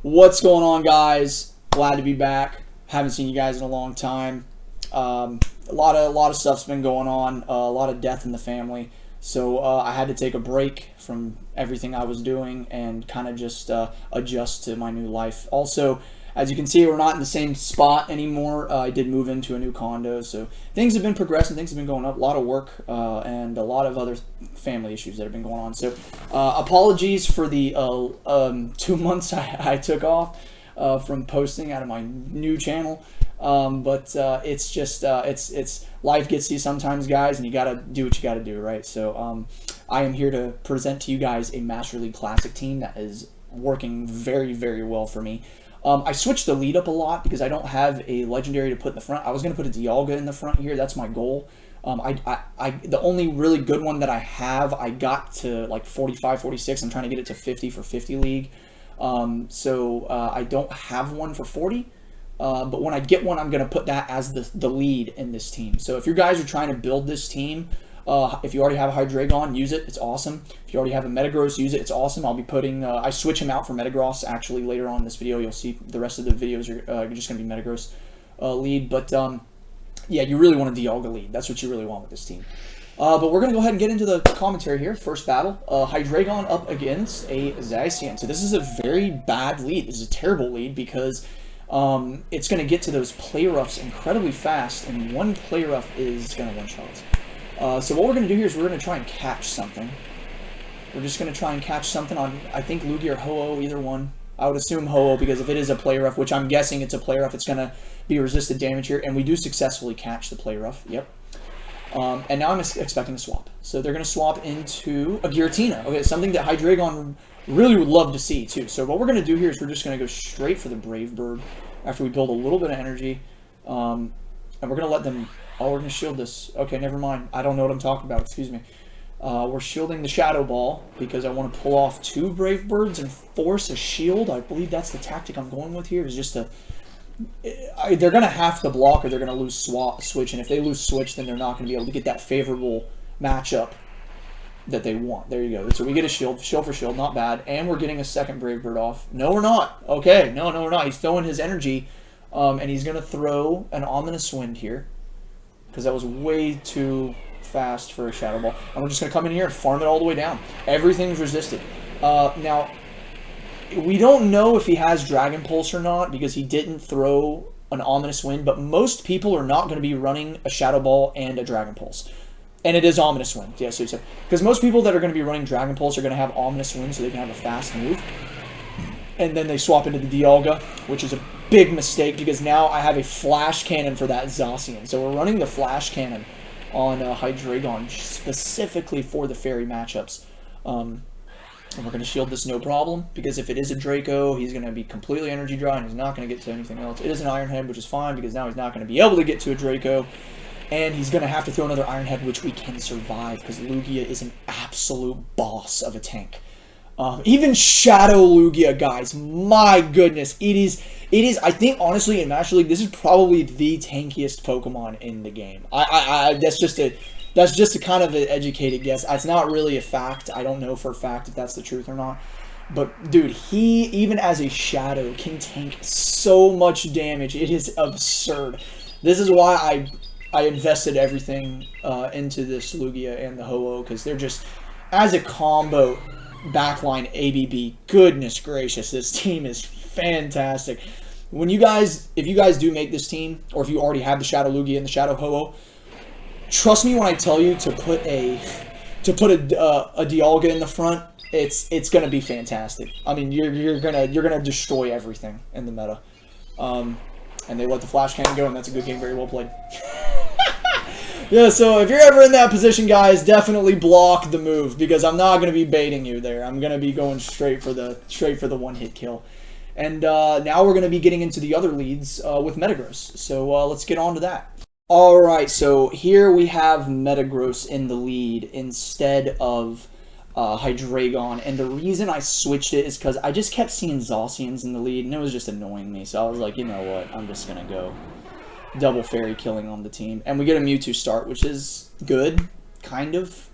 What's going on, guys? Glad to be back. Haven't seen you guys in a long time. A lot of stuff's been going on. A lot of death in the family. So I had to take a break from everything I was doing and kind of just adjust to my new life. Also, as you can see, we're not in the same spot anymore. I did move into a new condo, so things have been progressing. Things have been going up. A lot of work and a lot of other family issues that have been going on. So apologies for the 2 months I took off from posting out of my new channel. But it's just it's life gets to you sometimes, guys, and you gotta do what you gotta do, right? So I am here to present to you guys a Master League Classic team that is working very, very well for me. I switched the lead up a lot because I don't have a legendary to put in the front. I was going to put a Dialga in the front here. That's my goal. The only really good one that I have, I got to like 45, 46. I'm trying to get it to 50 for 50 league. So I don't have one for 40. But when I get one, I'm going to put that as the lead in this team. So if you guys are trying to build this team, if you already have a Hydreigon, use it. It's awesome. If you already have a Metagross, use it. It's awesome. I'll be putting... I switch him out for Metagross, actually, later on in this video. You'll see the rest of the videos are just going to be Metagross lead. But, yeah, you really want a Dialga lead. That's what you really want with this team. But we're going to go ahead and get into the commentary here. First battle, Hydreigon up against a Zacian. So this is a very bad lead. This is a terrible lead because... it's going to get to those play roughs incredibly fast, and one play rough is going to one-shot us. So what we're going to do here is we're going to try and catch something. We're just going to try and catch something on, I think, Lugia or Ho-oH, either one. I would assume Ho-oH, because if it is a play rough, which I'm guessing it's a play rough, it's going to be resisted damage here, and we do successfully catch the play rough. Yep. And now I'm expecting a swap. So they're going to swap into a Giratina. Okay, something that Hydreigon really would love to see, too. So what we're going to do here is we're just going to go straight for the Brave Bird after we build a little bit of energy. And we're going to let them... Oh, we're going to shield this. Okay, never mind. I don't know what I'm talking about. Excuse me. We're shielding the Shadow Ball because I want to pull off 2 Brave Birds and force a shield. I believe that's the tactic I'm going with here, is just to... they're going to have to block or they're going to lose switch. And if they lose switch, then they're not going to be able to get that favorable matchup that they want. There you go. So we get a shield for shield, not bad. And we're getting a second Brave Bird off. No, we're not. Okay, no, we're not. He's throwing his energy, and he's going to throw an Ominous Wind here because that was way too fast for a Shadow Ball. And we're just going to come in here and farm it all the way down. Everything's resisted. Now, we don't know if he has Dragon Pulse or not because he didn't throw an Ominous Wind, but most people are not going to be running a Shadow Ball and a Dragon Pulse. And it is Ominous Wind, yeah, so because most people that are going to be running Dragon Pulse are going to have Ominous Wind so they can have a fast move. And then they swap into the Dialga, which is a big mistake because now I have a Flash Cannon for that Zacian. So we're running the Flash Cannon on Hydreigon specifically for the Fairy matchups. And we're going to shield this no problem because if it is a Draco, he's going to be completely energy dry and he's not going to get to anything else. It is an Iron Head, which is fine because now he's not going to be able to get to a Draco. And he's going to have to throw another Iron Head, which we can survive because Lugia is an absolute boss of a tank. Even Shadow Lugia, guys, my goodness, it is. I think honestly in Master League, this is probably the tankiest Pokemon in the game. That's just a kind of an educated guess. It's not really a fact. I don't know for a fact if that's the truth or not. But dude, he even as a Shadow can tank so much damage. It is absurd. This is why I invested everything into this Lugia and the Ho-oH because they're just as a combo. Backline ABB, goodness gracious, this team is fantastic. When you guys, if you guys do make this team, or if you already have the Shadow Lugia and the Shadow Ho-oH, trust me when I tell you to put a Dialga in the front. It's gonna be fantastic. I mean, you're gonna destroy everything in the meta. And they let the Flash Cannon go, and that's a good game, very well played. Yeah, so if you're ever in that position, guys, definitely block the move because I'm not going to be baiting you there. I'm going to be going straight for the one-hit kill. And now we're going to be getting into the other leads with Metagross. So let's get on to that. All right, so here we have Metagross in the lead instead of Hydreigon. And the reason I switched it is because I just kept seeing Zacians in the lead, and it was just annoying me. So I was like, you know what, I'm just going to go double Fairy killing on the team. And we get a Mewtwo start, which is good, kind of.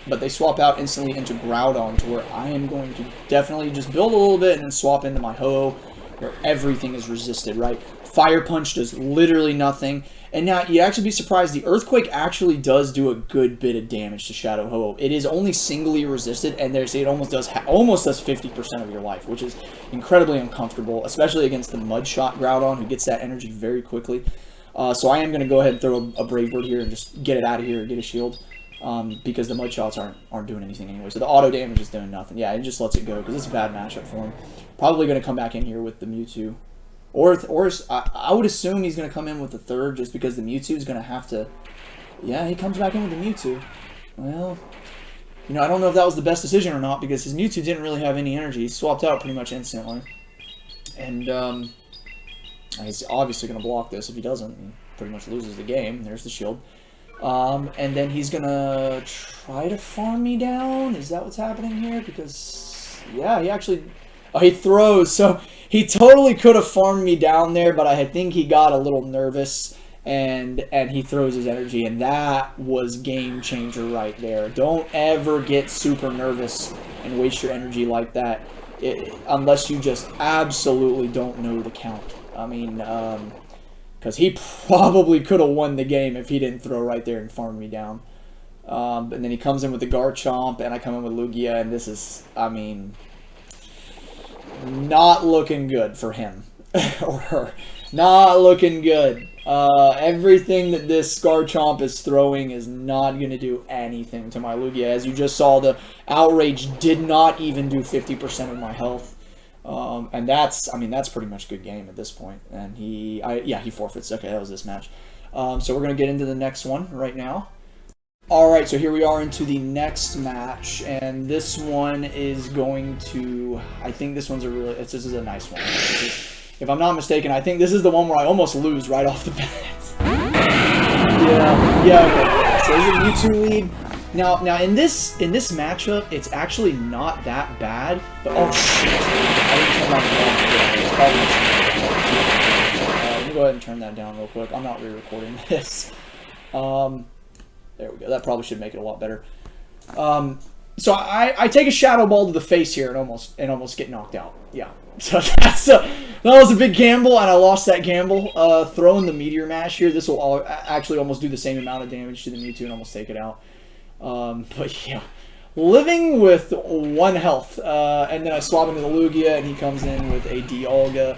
but they swap out instantly into Groudon, to where I am going to definitely just build a little bit and then swap into my Ho-Oh, where everything is resisted, right? Fire Punch does literally nothing. And now, you'd actually be surprised, the Earthquake actually does do a good bit of damage to Shadow Ho-Oh. It is only singly resisted, and it almost does 50% of your life, which is incredibly uncomfortable, especially against the Mud Shot Groudon, who gets that energy very quickly. So I am going to go ahead and throw a Brave Bird here and just get it out of here and get a shield. Because the Mud Shots aren't doing anything anyway. So the auto damage is doing nothing. Yeah, it just lets it go because it's a bad matchup for him. Probably going to come back in here with the Mewtwo. Or I would assume he's going to come in with the third just because the Mewtwo is going to have to... Yeah, he comes back in with the Mewtwo. Well, you know, I don't know if that was the best decision or not because his Mewtwo didn't really have any energy. He swapped out pretty much instantly. And he's obviously going to block this. If he doesn't, he pretty much loses the game. There's the shield. And then he's going to try to farm me down. Is that what's happening here? Because, yeah, he actually... Oh, he throws. So he totally could have farmed me down there, but I think he got a little nervous, and he throws his energy, and that was game changer right there. Don't ever get super nervous and waste your energy like that, unless you just absolutely don't know the count. I mean, because he probably could have won the game if he didn't throw right there and farm me down. And then he comes in with the Garchomp, and I come in with Lugia, and this is, I mean... not looking good for him or her. Not looking good. Everything that this Garchomp is throwing is not going to do anything to my Lugia. As you just saw, the Outrage did not even do 50% of my health. And that's pretty much a good game at this point. And he forfeits. Okay, that was this match. So we're going to get into the next one right now. Alright, so here we are into the next match, and this one is going to, I think this one's this is a nice one. If I'm not mistaken, I think this is the one where I almost lose right off the bat. Okay. So this is a Mewtwo lead. Now in this matchup, it's actually not that bad, but oh shit, I didn't turn that down. Let me go ahead and turn that down real quick. I'm not re-recording this. There we go. That probably should make it a lot better. So I take a Shadow Ball to the face here and almost get knocked out. Yeah. So that was a big gamble, and I lost that gamble. Throwing the Meteor Mash here, this will actually almost do the same amount of damage to the Mewtwo and almost take it out. But yeah, living with 1 health, and then I swap into the Lugia, and he comes in with a Dialga.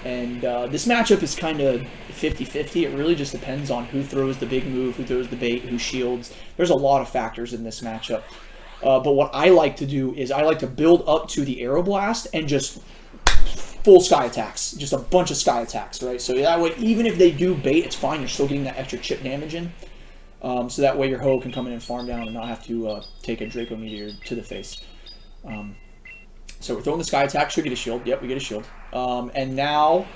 And this matchup is kind of 50-50. It really just depends on who throws the big move, who throws the bait, who shields. There's a lot of factors in this matchup. But what I like to do is I like to build up to the Aeroblast and just full Sky Attacks. Just a bunch of Sky Attacks, right? So that way, even if they do bait, it's fine. You're still getting that extra chip damage in. So that way your Ho can come in and farm down and not have to take a Draco Meteor to the face. So we're throwing the Sky Attack. Should get a shield. Yep, we get a shield. And now,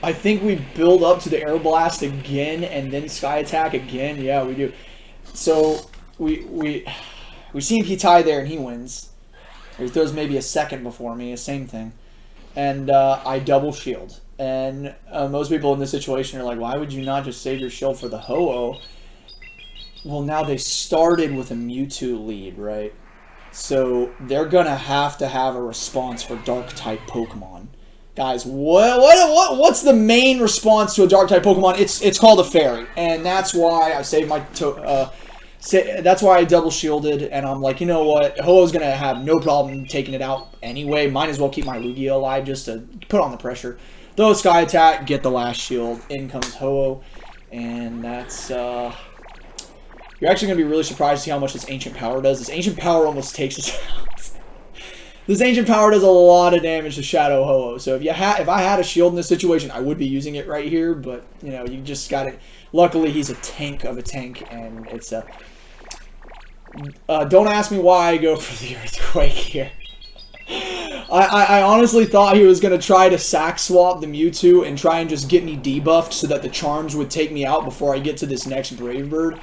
I think we build up to the Aeroblast again, and then Sky Attack again. Yeah, we do. So we see if he tie there, and he wins. Or he throws maybe a second before me, same thing. And I double shield. And most people in this situation are like, why would you not just save your shield for the Ho-Oh? Well, now they started with a Mewtwo lead, right? So they're gonna have to have a response for Dark-type Pokemon. Guys, what's the main response to a Dark-type Pokemon? It's called a Fairy, and that's why I saved my that's why I double shielded, and I'm like, you know what? Ho-Oh's gonna have no problem taking it out anyway. Might as well keep my Lugia alive just to put on the pressure. Throw a Sky Attack, get the last shield. In comes Ho-Oh, and that's you're actually gonna be really surprised to see how much this Ancient Power does. This Ancient Power almost takes us out. This Ancient Power does a lot of damage to Shadow Ho-Oh. So if I had a shield in this situation, I would be using it right here. But you know, you just got it. Luckily, he's a tank of a tank, and it's a. Don't ask me why I go for the Earthquake here. I honestly thought he was going to try to sack swap the Mewtwo and try and just get me debuffed so that the Charms would take me out before I get to this next Brave Bird.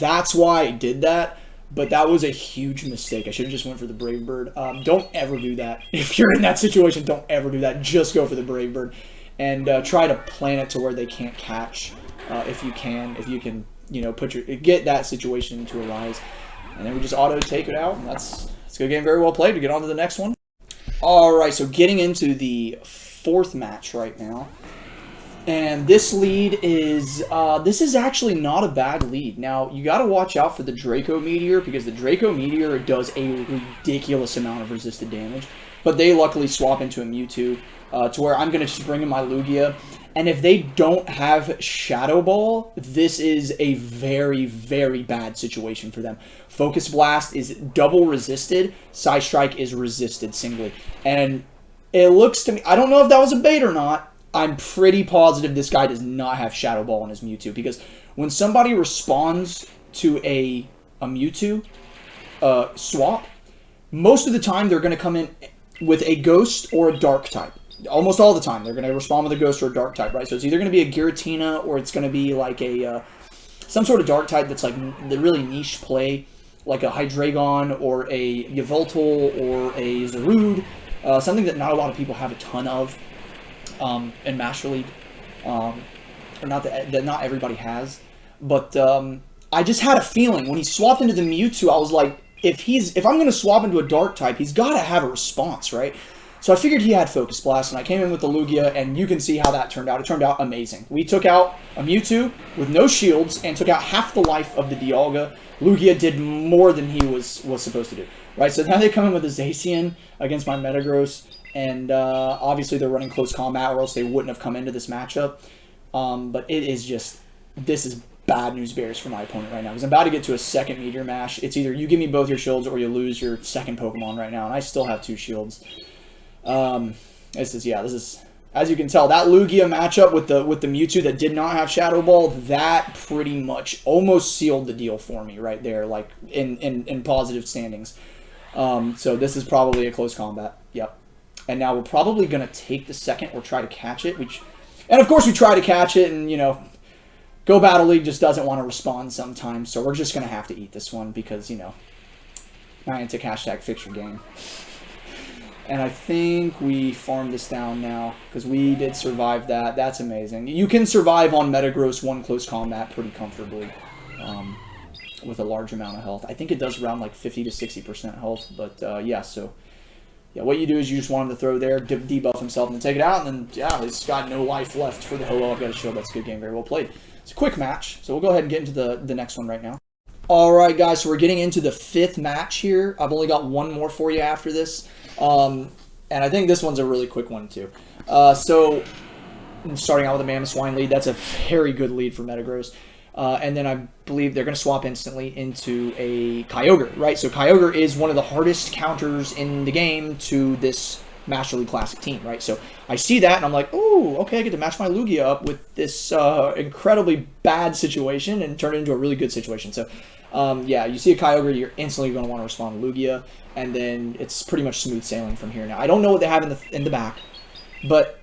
That's why I did that, but that was a huge mistake. I should have just went for the Brave Bird. Don't ever do that. If you're in that situation, don't ever do that. Just go for the Brave Bird and try to plan it to where they can't catch if you can, you know, get that situation to arise. And then we just auto take it out. And that's a good game, very well played. To get on to the next one. All right, so getting into the fourth match right now. And this lead is, this is actually not a bad lead. Now, you got to watch out for the Draco Meteor, because the Draco Meteor does a ridiculous amount of resisted damage. But they luckily swap into a Mewtwo, to where I'm going to just bring in my Lugia. And if they don't have Shadow Ball, this is a very, very bad situation for them. Focus Blast is double resisted. Psy Strike is resisted singly. And it looks to me, I don't know if that was a bait or not. I'm pretty positive this guy does not have Shadow Ball in his Mewtwo, because when somebody responds to a Mewtwo swap, most of the time they're going to come in with a Ghost or a Dark type. Almost all the time they're going to respond with a Ghost or a Dark type, right? So it's either going to be a Giratina, or it's going to be like a some sort of Dark type that's like the really niche play, like a Hydreigon or a Yveltal or a Zarude, something that not a lot of people have a ton of. In Master League, or not that not everybody has, but I just had a feeling when he swapped into the Mewtwo, I was like, if I'm going to swap into a Dark type, he's got to have a response, right? So I figured he had Focus Blast, and I came in with the Lugia, and you can see how that turned out. It turned out amazing. We took out a Mewtwo with no shields and took out half the life of the Dialga. Lugia did more than he was supposed to do, right? So now they come in with a Zacian against my Metagross. And obviously they're running close combat, or else they wouldn't have come into this matchup. But it is just, this is bad news bears for my opponent right now, because I'm about to get to a second Meteor Mash. It's either you give me both your shields or you lose your second Pokemon right now, and I still have 2 shields. This is, as you can tell, that Lugia matchup with the Mewtwo that did not have Shadow Ball, that pretty much almost sealed the deal for me right there, like in positive standings. So this is probably a close combat. Yep. And now we're probably going to take the second or try to catch it. And of course we try to catch it, and, you know, Go Battle League just doesn't want to respond sometimes. So we're just going to have to eat this one because, you know, Niantic hashtag fix your game. And I think we farmed this down now because we did survive that. That's amazing. You can survive on Metagross 1 close combat pretty comfortably with a large amount of health. I think it does around like 50 to 60% health. But yeah, so... yeah, what you do is you just want him to throw there, debuff himself, and then take it out, and then, yeah, he's got no life left for the Ho-oH. I've got a shield. That's a good game. Very well played. It's a quick match, so we'll go ahead and get into the next one right now. All right, guys, so we're getting into the 5th match here. I've only got one more for you after this, and I think this one's a really quick one, too. So, starting out with a Mamoswine lead, that's a very good lead for Metagross. And then I believe they're going to swap instantly into a Kyogre, right? So Kyogre is one of the hardest counters in the game to this Master League Classic team, right? So I see that, and I'm like, oh, okay, I get to match my Lugia up with this incredibly bad situation and turn it into a really good situation. So, yeah, you see a Kyogre, you're instantly going to want to respond to Lugia, and then it's pretty much smooth sailing from here. Now, I don't know what they have in the back, but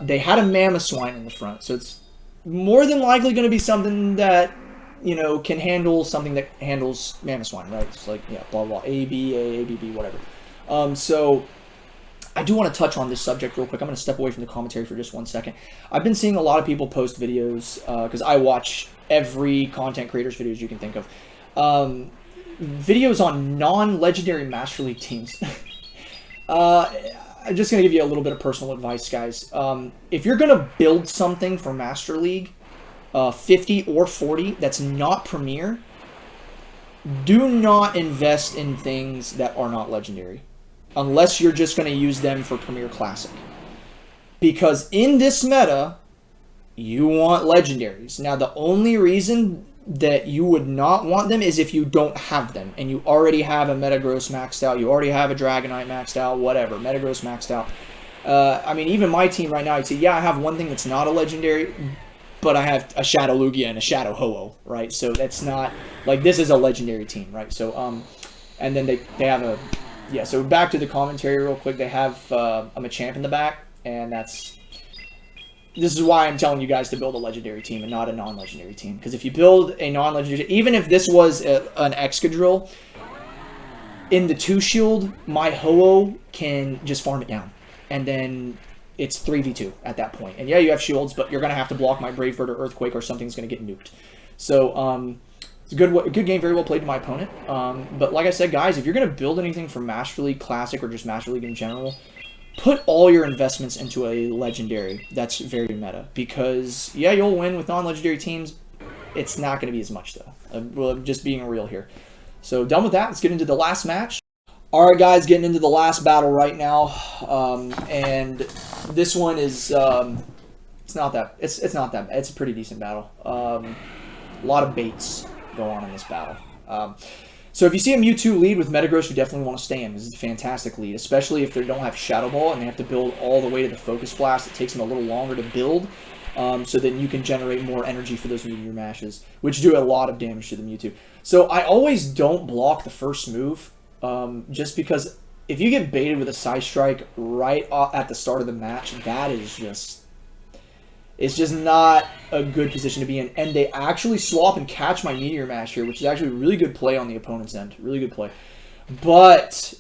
they had a Mamoswine in the front, so it's more than likely going to be something that, you know, can handle something that handles Mamoswine, right? It's like, yeah, blah, blah, A, B, A, B, B, whatever. So I do want to touch on this subject real quick. I'm going to step away from the commentary for just 1 second. I've been seeing a lot of people post videos, because I watch every content creator's videos you can think of, videos on non-legendary Master League teams. I'm just going to give you a little bit of personal advice, guys. If you're going to build something for Master League, 50 or 40, that's not Premier, do not invest in things that are not Legendary. Unless you're just going to use them for Premier Classic. Because in this meta, you want Legendaries. Now, the only reason that you would not want them is if you don't have them and you already have a Metagross maxed out, you already have a Dragonite maxed out, whatever, Metagross maxed out. I mean, even my team right now, I'd say, yeah, I have one thing that's not a legendary, but I have a Shadow Lugia and a Shadow Ho-oH, right? So that's not, like, this is a legendary team, right? So, and then they have a, yeah, so back to the commentary real quick, they have a Machamp in the back, and this is why I'm telling you guys to build a legendary team and not a non-legendary team. Because if you build a non-legendary, even if this was an Excadrill, in the 2-shield, my Ho-oH can just farm it down. And then it's 3v2 at that point. And yeah, you have shields, but you're going to have to block my Brave Bird or Earthquake or something's going to get nuked. So It's a good game, very well played to my opponent. But like I said, guys, if you're going to build anything for Master League Classic or just Master League in general, put all your investments into a legendary. That's very meta. Because, yeah, you'll win with non-legendary teams. It's not going to be as much, though. Well, just being real here. So, done with that. Let's get into the last match. All right, guys, getting into the last battle right now. And this one is... it's not that... It's not that bad. It's a pretty decent battle. A lot of baits go on in this battle. So if you see a Mewtwo lead with Metagross, you definitely want to stay in. This is a fantastic lead, especially if they don't have Shadow Ball and they have to build all the way to the Focus Blast. It takes them a little longer to build, so then you can generate more energy for those Meteor Mashes, which do a lot of damage to the Mewtwo. So I always don't block the first move, just because if you get baited with a Side Strike right at the start of the match, that is just... It's just not a good position to be in. And they actually swap and catch my Meteor Mash here, which is actually a really good play on the opponent's end. Really good play. But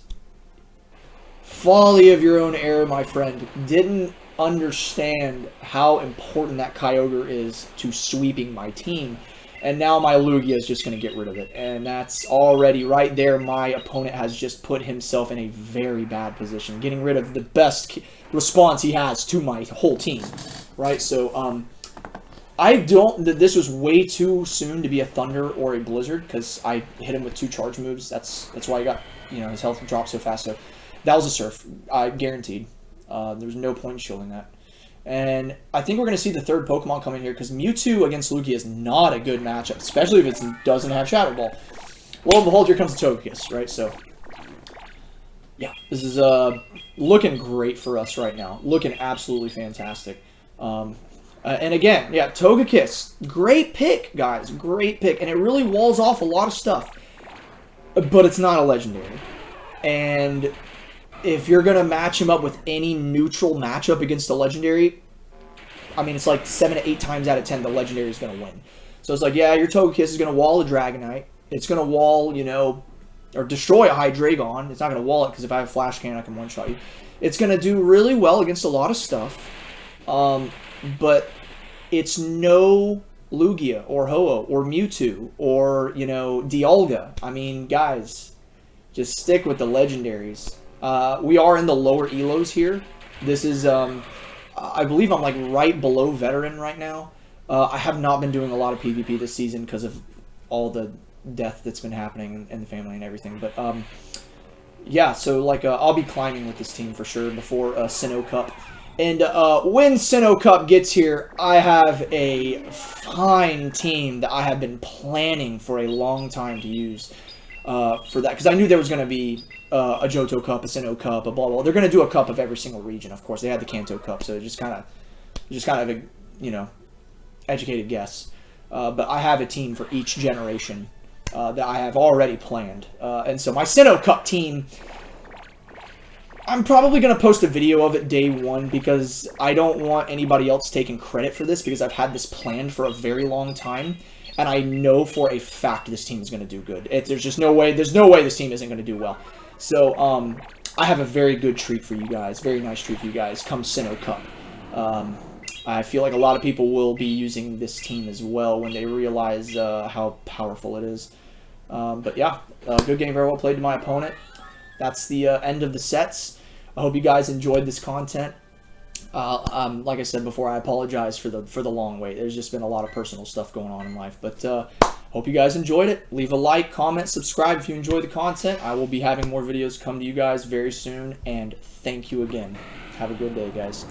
folly of your own error, my friend. Didn't understand how important that Kyogre is to sweeping my team. And now my Lugia is just going to get rid of it. And that's already right there. My opponent has just put himself in a very bad position. Getting rid of the best response he has to my whole team. Right, so I don't. This was way too soon to be a Thunder or a Blizzard because I hit him with 2 charge moves. That's why I got his health dropped so fast. So that was a Surf, I guaranteed. There was no point in shielding that. And I think we're going to see the third Pokemon come in here because Mewtwo against Lugia is not a good matchup, especially if it doesn't have Shadow Ball. Lo and behold, here comes the Togekiss, right? So yeah, this is looking great for us right now. Looking absolutely fantastic. And again, yeah, Togekiss. Great pick, guys. Great pick. And it really walls off a lot of stuff. But it's not a legendary. And if you're going to match him up with any neutral matchup against a legendary, I mean, it's like 7 to 8 times out of 10 the legendary is going to win. So it's like, yeah, your Togekiss is going to wall a Dragonite. It's going to wall, or destroy a Hydreigon. It's not going to wall it because if I have a Flash Cannon, I can one-shot you. It's going to do really well against a lot of stuff. But it's no Lugia or Ho-Oh or Mewtwo or, Dialga. I mean, guys, just stick with the legendaries. We are in the lower elos here. This is, I believe I'm like right below veteran right now. I have not been doing a lot of PvP this season because of all the death that's been happening in the family and everything. But, yeah, so like I'll be climbing with this team for sure before Sinnoh Cup. And when Sinnoh Cup gets here, I have a fine team that I have been planning for a long time to use for that. Because I knew there was going to be a Johto Cup, a Sinnoh Cup, a blah, blah. They're going to do a cup of every single region, of course. They had the Kanto Cup, so just kind of a, educated guess. But I have a team for each generation that I have already planned. And so my Sinnoh Cup team... I'm probably going to post a video of it day 1 because I don't want anybody else taking credit for this because I've had this planned for a very long time and I know for a fact this team is going to do good. There's no way this team isn't going to do well. So I have a very good treat for you guys, very nice treat for you guys come Sinnoh Cup. I feel like a lot of people will be using this team as well when they realize how powerful it is. But yeah, good game, very well played to my opponent. That's the end of the sets. I hope you guys enjoyed this content. Like I said before, I apologize for the long wait. There's just been a lot of personal stuff going on in life. But hope you guys enjoyed it. Leave a like, comment, subscribe if you enjoyed the content. I will be having more videos come to you guys very soon. And thank you again. Have a good day, guys.